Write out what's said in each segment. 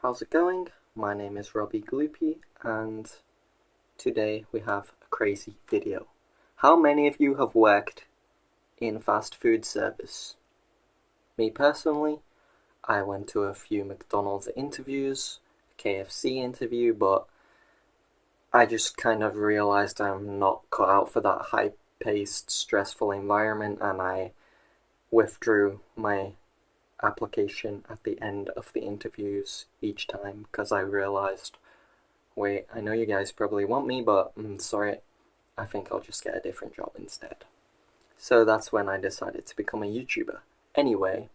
How's it going? My name is Robbie Gloopy, and today we have a crazy video. How many of you have worked in fast food service? Me personally, I went to a few McDonald's interviews, a KFC interview, but I just kind of realized I'm not cut out for that high-paced, stressful environment, and I withdrew my application at the end of the interviews each time because I realized, wait, I know you guys probably want me, but sorry, I think I'll just get a different job instead. So that's when I decided to become a YouTuber. Anyway,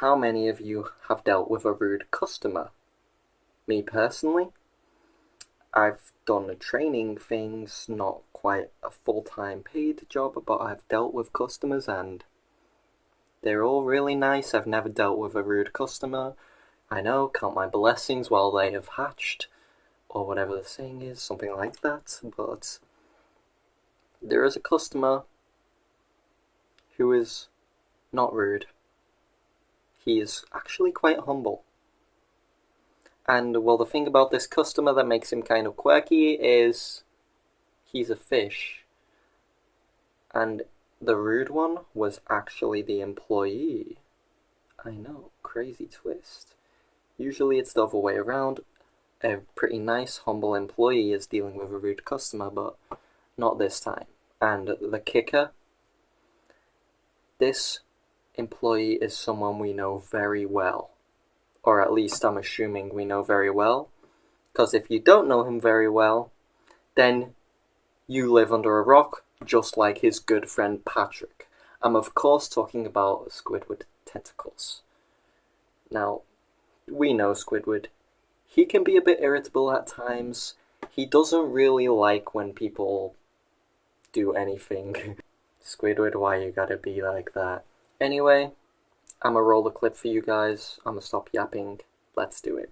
how many of you have dealt with a rude customer? Me personally, I've done the training things, not quite a full-time paid job, but I've dealt with customers and they're all really nice. I've never dealt with a rude customer. I know, count my blessings while they have hatched, or whatever the saying is, something like that. But there is a customer who is not rude. He is actually quite humble. And well, the thing about this customer that makes him kind of quirky is he's a fish. And the rude one was actually the employee. I know, crazy twist. Usually it's the other way around. A pretty nice, humble employee is dealing with a rude customer, but not this time. And the kicker, this employee is someone we know very well. Or at least I'm assuming we know very well. Because if you don't know him very well, then you live under a rock, just like his good friend Patrick. I'm of course talking about Squidward tentacles. Now, we know Squidward. He can be a bit irritable at times. He doesn't really like when people do anything. Squidward, why you gotta be like that? Anyway, I'ma roll the clip for you guys. I'ma stop yapping. Let's do it.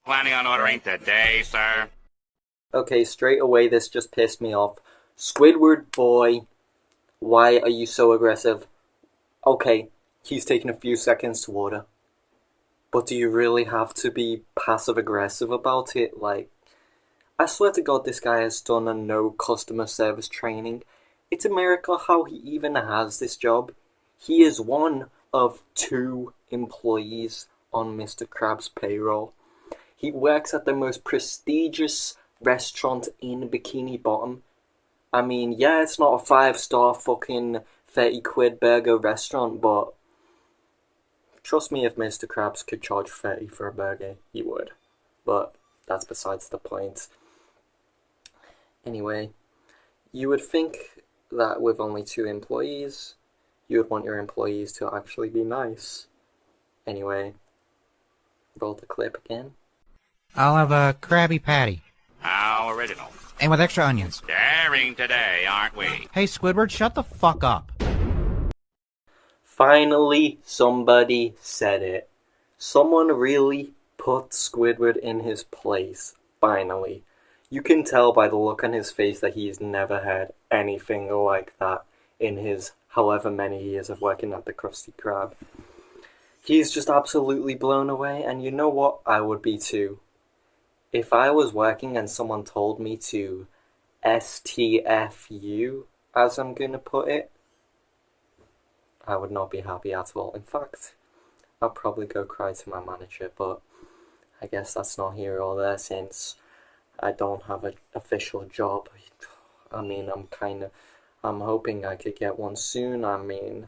Planning on ordering today, sir? Okay, straight away this just pissed me off. Squidward boy, why are you so aggressive? Okay, he's taking a few seconds to order. But do you really have to be passive-aggressive about it? Like, I swear to God this guy has done a no customer service training. It's a miracle how he even has this job. He is one of 2 employees on Mr. Krabs' payroll. He works at the most prestigious restaurant in Bikini Bottom. I mean, yeah, it's not a 5-star fucking 30 quid burger restaurant, but trust me, if Mr. Krabs could charge 30 for a burger, he would. But that's besides the point. Anyway, you would think that with only 2 employees, you would want your employees to actually be nice. Anyway, roll the clip again. I'll have a Krabby Patty. How original. And with extra onions. Daring today, aren't we? Hey, Squidward, shut the fuck up. Finally, somebody said it. Someone really put Squidward in his place. Finally. You can tell by the look on his face that he's never had anything like that in his however many years of working at the Krusty Krab. He's just absolutely blown away, and you know what? I would be too. If I was working and someone told me to STFU, as I'm gonna put it, I would not be happy at all. In fact, I'll probably go cry to my manager, but I guess that's not here or there since I don't have an official job. I mean, I'm hoping I could get one soon. I mean,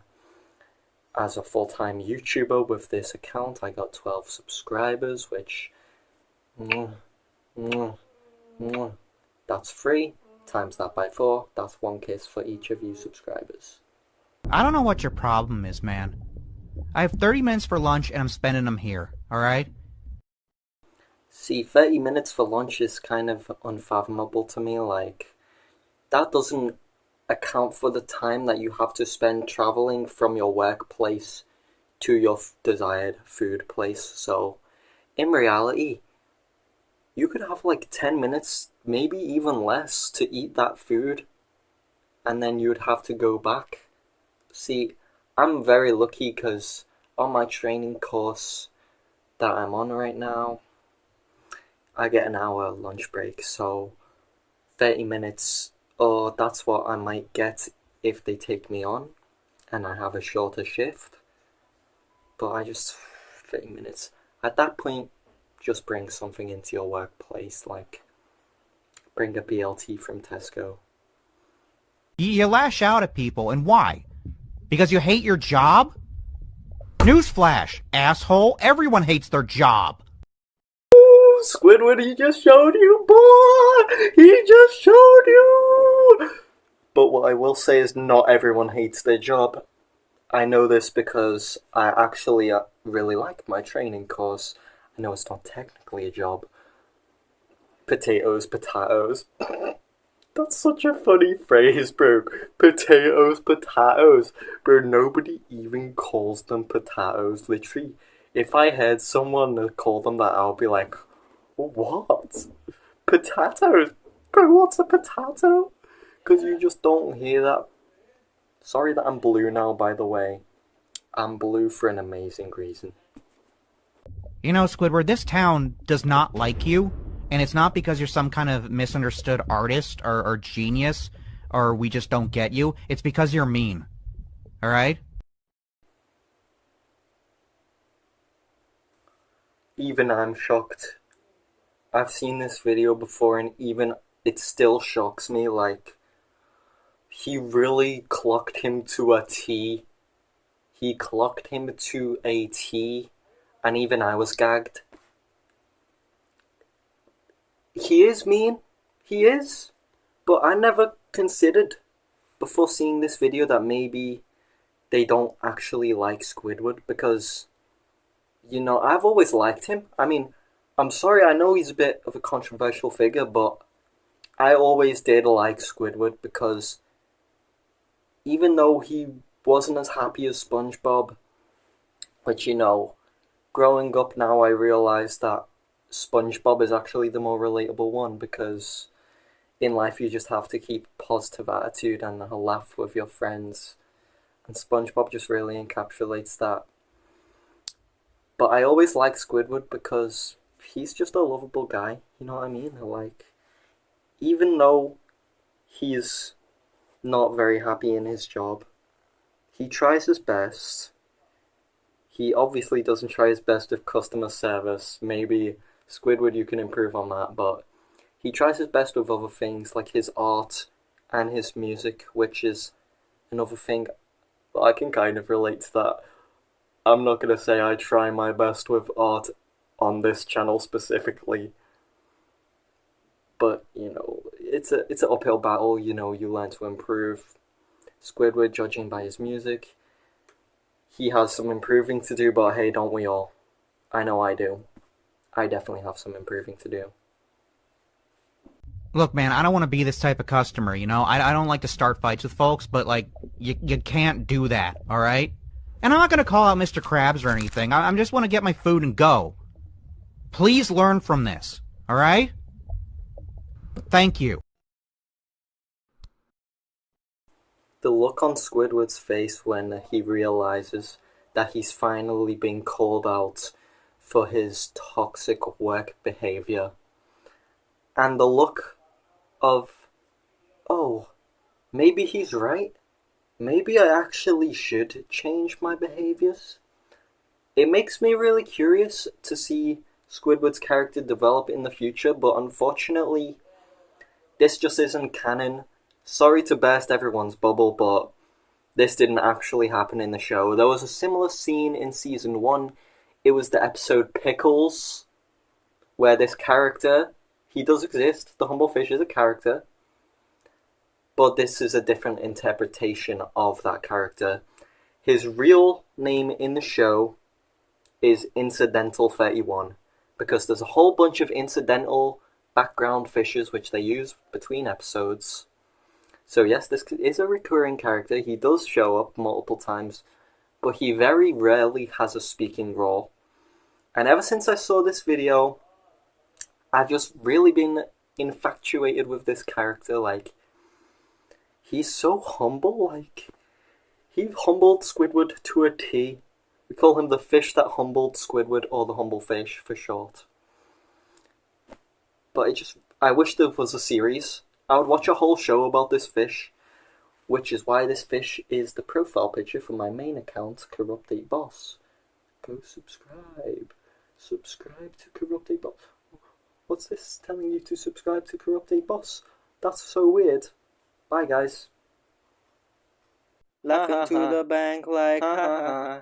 as a full-time YouTuber with this account, I got 12 subscribers, which that's free. Times that by 4, that's 1 kiss for each of you subscribers. I don't know what your problem is, man. I have 30 minutes for lunch and I'm spending them here, alright? See, 30 minutes for lunch is kind of unfathomable to me. Like, that doesn't account for the time that you have to spend traveling from your workplace to your desired food place. So, in reality, you could have like 10 minutes, maybe even less, to eat that food, and then you'd have to go back. See, I'm very lucky because on my training course, that I'm on right now, I get an hour lunch break, so 30 minutes, or that's what I might get if they take me on and I have a shorter shift. But 30 minutes. At that point, just bring something into your workplace, like bring a BLT from Tesco. You lash out at people, and why? Because you hate your job? Newsflash, asshole, everyone hates their job. Ooh, Squidward, he just showed you, boy! He just showed you! But what I will say is not everyone hates their job. I know this because I actually really like my training course. I know it's not technically a job. Potatoes, potatoes. That's such a funny phrase, bro. Potatoes, potatoes. Bro, nobody even calls them potatoes. Literally, if I heard someone call them that, I'll be like, what? Potatoes? Bro, what's a potato? Because you just don't hear that. Sorry that I'm blue now, by the way. I'm blue for an amazing reason. You know, Squidward, this town does not like you, and it's not because you're some kind of misunderstood artist or genius, or we just don't get you. It's because you're mean. Alright? Even I'm shocked. I've seen this video before and even it still shocks me, like, he really clocked him to a T. He clocked him to a T, and even I was gagged. He is mean. He is. But I never considered, before seeing this video, that maybe they don't actually like Squidward, because, you know, I've always liked him. I mean, I'm sorry, I know he's a bit of a controversial figure, but I always did like Squidward, because even though he wasn't as happy as SpongeBob, which, you know, growing up now I realised that SpongeBob is actually the more relatable one, because in life you just have to keep a positive attitude and a laugh with your friends, and SpongeBob just really encapsulates that. But I always liked Squidward because he's just a lovable guy, you know what I mean? Like, even though he's not very happy in his job, he tries his best. He obviously doesn't try his best with customer service. Maybe, Squidward, you can improve on that, but he tries his best with other things, like his art and his music, which is another thing I can kind of relate to that. I'm not going to say I try my best with art on this channel specifically, but, you know, it's an uphill battle, you know, you learn to improve. Squidward, judging by his music, he has some improving to do, but hey, don't we all? I know I do. I definitely have some improving to do. Look, man, I don't want to be this type of customer, you know? I don't like to start fights with folks, but, like, you can't do that, alright? And I'm not going to call out Mr. Krabs or anything. I just want to get my food and go. Please learn from this, alright? Thank you. The look on Squidward's face when he realizes that he's finally been called out for his toxic work behavior. And the look of, oh, maybe he's right. Maybe I actually should change my behaviors. It makes me really curious to see Squidward's character develop in the future, but unfortunately, this just isn't canon. Sorry to burst everyone's bubble, but this didn't actually happen in the show. There was a similar scene in Season 1. It was the episode Pickles, where this character, he does exist, the Humble Fish is a character, but this is a different interpretation of that character. His real name in the show is Incidental 31, because there's a whole bunch of incidental background fishes which they use between episodes. So yes, this is a recurring character. He does show up multiple times, but he very rarely has a speaking role. And ever since I saw this video, I've just really been infatuated with this character. Like, he's so humble. Like, he humbled Squidward to a T. We call him the fish that humbled Squidward, or the humble fish for short. But I wish there was a series. I would watch a whole show about this fish, which is why this fish is the profile picture for my main account, Corruptate Boss. Go subscribe. Subscribe to Corruptate Boss. What's this telling you to subscribe to Corruptate Boss? That's so weird. Bye, guys. Laughing to the bank like ha ha ha.